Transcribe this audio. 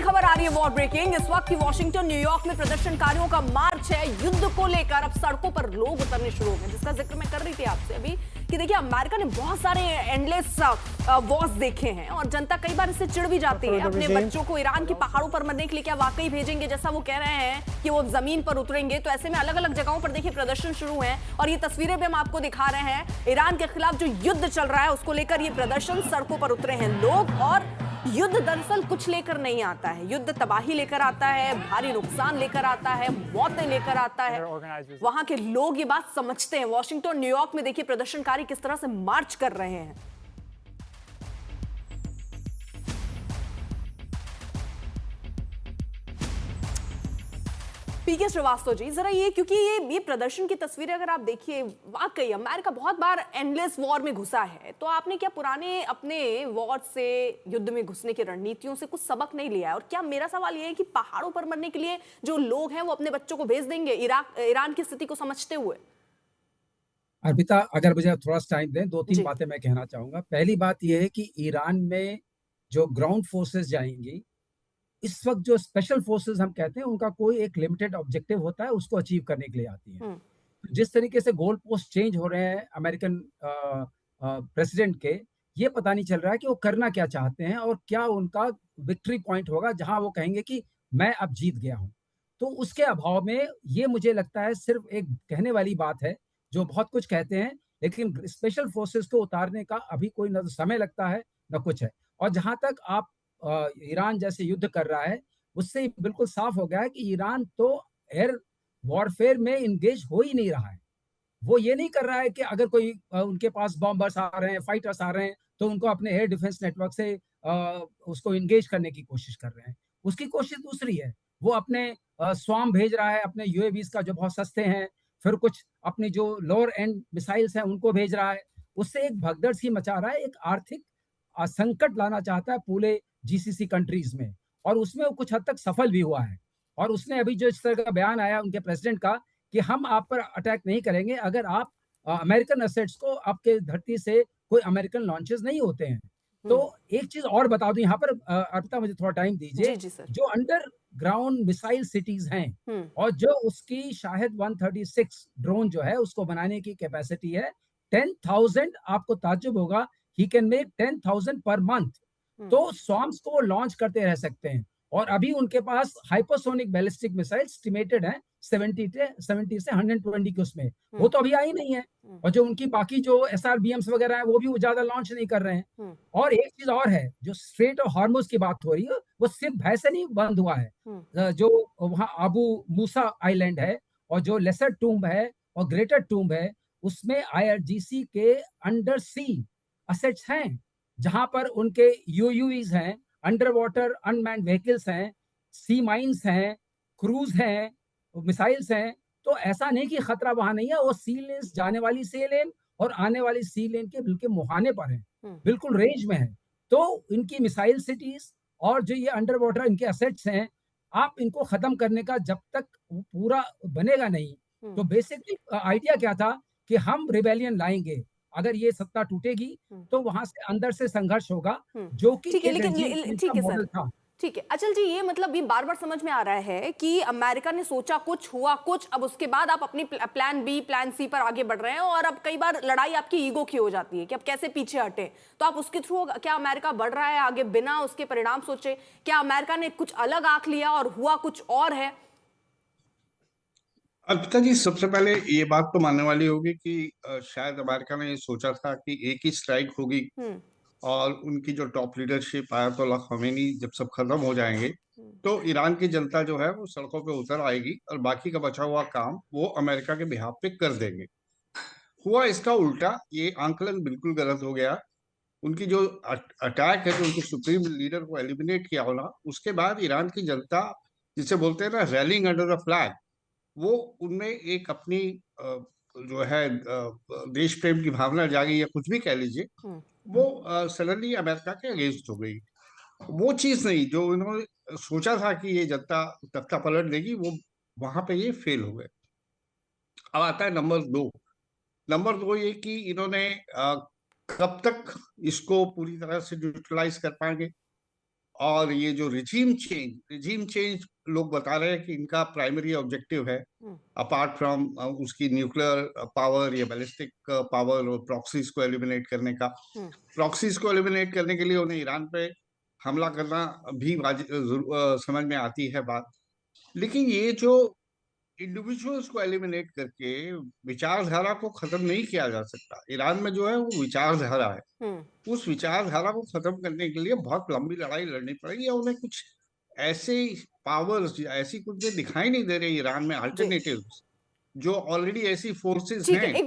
खबर आ रही है वॉर ब्रेकिंग। इस वक्त की वॉशिंगटन न्यूयॉर्क में प्रदर्शनकारियों का मार्च है। युद्ध को लेकर अब सड़कों पर लोग उतरने शुरू हो गए, जिसका जिक्र मैं कर रही थी आपसे अभी कि देखिए अमेरिका ने बहुत सारे एंडलेस वॉर्स देखे हैं और जनता कई बार इससे चिढ़ भी जाती है। अपने बच्चों को ईरान के पहाड़ों पर मरने के लिए क्या वाकई भेजेंगे, जैसा वो कह रहे हैं कि वो जमीन पर उतरेंगे। तो ऐसे में अलग अलग जगहों पर देखिए प्रदर्शन शुरू हैं और ये तस्वीरें भी हम आपको दिखा रहे हैं। ईरान के खिलाफ जो युद्ध चल रहा है उसको लेकर ये प्रदर्शन, सड़कों पर उतरे हैं लोग। और युद्ध दरअसल कुछ लेकर नहीं आता है, युद्ध तबाही लेकर आता है, भारी नुकसान लेकर आता है, मौतें लेकर आता है। वहां के लोग ये बात समझते हैं। वॉशिंगटन न्यूयॉर्क में देखिए प्रदर्शनकारी किस तरह से मार्च कर रहे हैं। पीके श्रीवास्तव जी, जरा ये, क्योंकि ये प्रदर्शन की तस्वीरें अगर आप देखिए, वाकई अमेरिका बहुत बार एंडलेस वॉर में घुसा है। तो आपने क्या पुराने अपने वॉर से, युद्ध में घुसने की रणनीतियों से कुछ सबक नहीं लिया है? और क्या, मेरा सवाल ये है कि पहाड़ों पर मरने के लिए जो लोग हैं वो अपने बच्चों को भेज देंगे ईरान की स्थिति को समझते हुए? अर्पिता, अगर मुझे थोड़ा सा टाइम दें, 2-3 बातें मैं कहना चाहूंगा। पहली बात यह है कि ईरान में जो ग्राउंड फोर्सेस जाएंगी, इस वक्त जो स्पेशल फोर्सेस हम कहते हैं, उनका कोई एक लिमिटेड ऑब्जेक्टिव होता है, उसको अचीव करने के लिए आती है। जिस तरीके से गोल पोस्ट चेंज हो रहे हैं अमेरिकन प्रेसिडेंट के, ये पता नहीं चल रहा है कि वो करना क्या चाहते हैं और क्या उनका विक्ट्री पॉइंट होगा जहां वो कहेंगे कि मैं अब जीत गया हूं। तो उसके अभाव में ये मुझे लगता है सिर्फ एक कहने वाली बात है, जो बहुत कुछ कहते हैं, लेकिन स्पेशल फोर्सेस को उतारने का अभी कोई न तो समय लगता है न कुछ है। और जहां तक आप ईरान जैसे युद्ध कर रहा है, उससे बिल्कुल साफ हो गया है कि ईरान तो एयर वॉरफेयर में इंगेज हो ही नहीं रहा है। वो ये नहीं कर रहा है कि अगर कोई उनके पास बॉम्बर्स आ रहे हैं, फाइटर्स आ रहे हैं, तो उनको अपने एयर डिफेंस नेटवर्क से उसको इंगेज करने की कोशिश कर रहे हैं। उसकी कोशिश दूसरी है। वो अपने स्वाम भेज रहा है, अपने यूएवीज का जो बहुत सस्ते हैं, फिर कुछ अपनी जो लोअर एंड मिसाइल्स हैं उनको भेज रहा है। उससे एक भगदड़ सी मचा रहा है, एक आर्थिक संकट लाना चाहता है पूरे जीसीसी कंट्रीज में, और उसमें वो कुछ हद तक सफल भी हुआ है। और उसने अभी जो इस तरह का बयान आया उनके प्रेसिडेंट का कि हम आप पर अटैक नहीं करेंगे अगर आप अमेरिकन एसेट्स को, आपके धरती से कोई अमेरिकन लॉन्चेस नहीं होते हैं। तो एक चीज और बता दूं यहाँ पर, अर्पिता मुझे थोड़ा टाइम दीजिए। जी सर। जो अंडरग्राउंड मिसाइल सिटीज हैं और जो उसकी शायद 136 ड्रोन जो है उसको बनाने की कैपेसिटी है 10,000, आपको ताज्जुब होगा, he can make 10,000 per month. तो स्वाम्स को वो लॉन्च करते रह सकते हैं। और अभी उनके पास हाइपरसोनिक बैलिस्टिक मिसाइल एस्टिमेटेड है 70 से 120 के उसमें, वो तो अभी आई नहीं है। और जो उनकी बाकी जो एसआरबीएम्स वगैरह है वो भी वो ज्यादा लॉन्च नहीं कर रहे हैं। और एक चीज और है, जो स्ट्रेट ऑफ हार्मुज की बात हो रही है, वो सिर्फ भय से नहीं बंद हुआ है। जो वहाँ आबू मूसा आइलैंड है और जो लेसर टूम्ब है और ग्रेटर टूम्ब है, उसमें आईआरजीसी के अंडर सी असेट्स हैं, जहां पर उनके यूयूवीज हैं, अंडर वाटर अनमैन्ड व्हीकल्स हैं, सी माइंस हैं, क्रूज हैं, मिसाइल्स हैं। तो ऐसा नहीं कि खतरा वहां नहीं है, वो सी लेन, जाने वाली सी लेन और आने वाली सी लेन के बिल्कुल मुहाने पर है, बिल्कुल रेंज में है। तो इनकी मिसाइल सिटीज और जो ये अंडर वाटर इनके असेट्स हैं, आप इनको खत्म करने का जब तक पूरा बनेगा नहीं। तो बेसिकली आइडिया क्या था कि हम रिबेलियन लाएंगे, अगर ये सत्ता टूटेगी तो वहां से अंदर से संघर्ष होगा, जो कि ठीक है, लेकिन ठीक है मॉडल सर, था। ठीक है अचल जी। ये मतलब ये बार बार समझ में आ रहा है कि अमेरिका ने सोचा कुछ, हुआ कुछ, अब उसके बाद आप अपनी प्लान बी, प्लान सी पर आगे बढ़ रहे हैं। और अब कई बार लड़ाई आपकी ईगो की हो जाती है कि अब कैसे पीछे हटे। तो आप उसके थ्रू, क्या अमेरिका बढ़ रहा है आगे बिना उसके परिणाम सोचे? क्या अमेरिका ने कुछ अलग आंक लिया और हुआ कुछ और है? अर्पिता जी, सबसे पहले ये बात तो मानने वाली होगी कि शायद अमेरिका ने ये सोचा था कि एक ही स्ट्राइक होगी और उनकी जो टॉप लीडरशिप आयतोल्ला खमेनी जब सब खत्म हो जाएंगे तो ईरान की जनता जो है वो सड़कों पे उतर आएगी और बाकी का बचा हुआ काम वो अमेरिका के बिहाफ पे कर देंगे। हुआ इसका उल्टा, ये आंकलन बिल्कुल गलत हो गया। उनकी जो अटैक है, जो उनके सुप्रीम लीडर को एलिमिनेट किया होना, उसके बाद ईरान की जनता, जिसे बोलते हैं ना रैलिंग अंडर द फ्लैग, वो उनमें एक अपनी जो है देश प्रेम की भावना जागी, या कुछ भी कह लीजिए। वो सडनली अमेरिका के अगेंस्ट हो गई। वो चीज नहीं जो उन्होंने सोचा था कि ये जनता तख्ता पलट देगी, वो वहां पे ये फेल हो गए। अब आता है नंबर दो। नंबर दो ये कि इन्होंने कब तक इसको पूरी तरह से न्यूट्रलाइज कर पाएंगे। और ये जो रिजीम चेंज लोग बता रहे हैं कि इनका प्राइमरी ऑब्जेक्टिव है, अपार्ट फ्रॉम उसकी न्यूक्लियर पावर या बैलिस्टिक पावर और प्रॉक्सीज को एलिमिनेट करने का। प्रॉक्सीज को एलिमिनेट करने के लिए उन्हें ईरान पे हमला करना भी समझ में आती है बात, लेकिन ये जो इंडिविजुअल्स को एलिमिनेट करके विचारधारा को खत्म नहीं किया जा सकता। ईरान में जो है वो विचारधारा है, उस विचारधारा को खत्म करने के लिए बहुत लंबी लड़ाई लड़नी पड़ेगी, या उन्हें कुछ ऐसे पावर्स, ऐसी कुछ दिखाई नहीं दे रही ईरान में जी अल्टरनेटिव, जो ऑलरेडी ऐसी फोर्सेस ठीक है। हैं